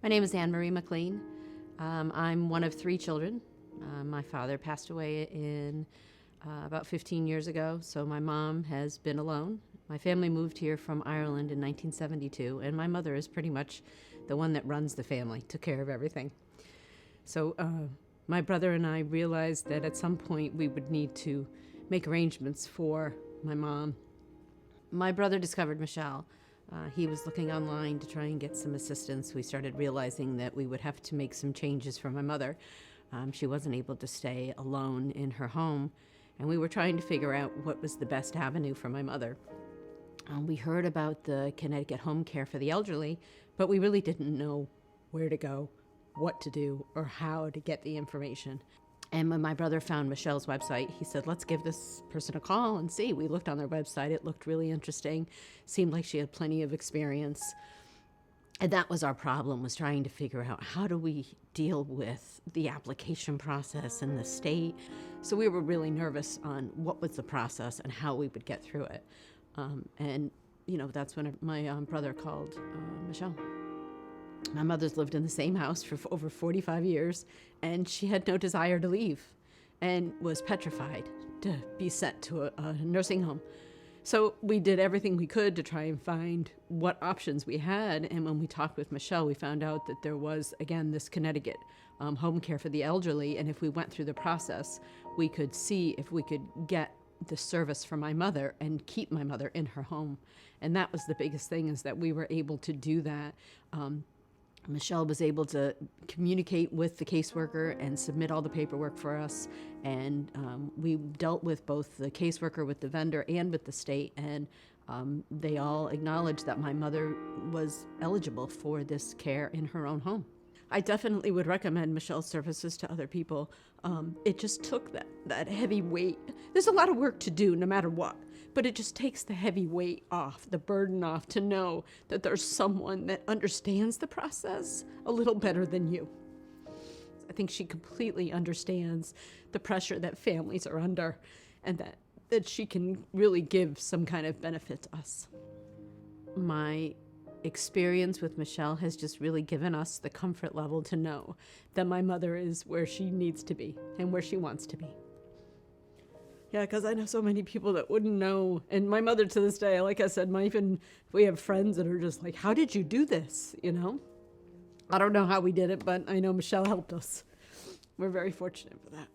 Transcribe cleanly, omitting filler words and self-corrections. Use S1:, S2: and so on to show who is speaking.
S1: My name is Anne Marie McLean. I'm one of three children. My father passed away in about 15 years ago, so my mom has been alone. My family moved here from Ireland in 1972, and my mother is pretty much the one that runs the family, took care of everything. So my brother and I realized that at some point we would need to make arrangements for my mom. My brother discovered Michelle. He was looking online to try and get some assistance. We started realizing that we would have to make some changes for my mother. She wasn't able to stay alone in her home, and we were trying to figure out what was the best avenue for my mother. We heard about the Connecticut home care for the elderly, but we really didn't know where to go, what to do, or how to get the information. And when my brother found Michelle's website, he said, let's give this person a call and see. We looked on their website. It looked really interesting. Seemed like she had plenty of experience. And that was our problem, was trying to figure out how do we deal with the application process in the state. So we were really nervous on what was the process and how we would get through it. That's when my brother called Michelle. My mother's lived in the same house for over 45 years, and she had no desire to leave and was petrified to be sent to a nursing home. So we did everything we could to try and find what options we had. And when we talked with Michelle, we found out that there was, again, this Connecticut home care for the elderly. And if we went through the process, we could see if we could get the service for my mother and keep my mother in her home. And that was the biggest thing, is that we were able to do that. Michelle was able to communicate with the caseworker and submit all the paperwork for us. And we dealt with both the caseworker, with the vendor, and with the state. And they all acknowledged that my mother was eligible for this care in her own home. I definitely would recommend Michelle's services to other people. It just took that heavy weight. There's a lot of work to do no matter what, but it just takes the heavy weight off, the burden off, to know that there's someone that understands the process a little better than you. I think she completely understands the pressure that families are under, and that she can really give some kind of benefit to us. My experience with Michelle has just really given us the comfort level to know that my mother is where she needs to be and where she wants to be. Yeah, because I know so many people that wouldn't know. And my mother, to this day, like I said, we have friends that are just like, how did you do this? I don't know how we did it, but I know Michelle helped us. We're very fortunate for that.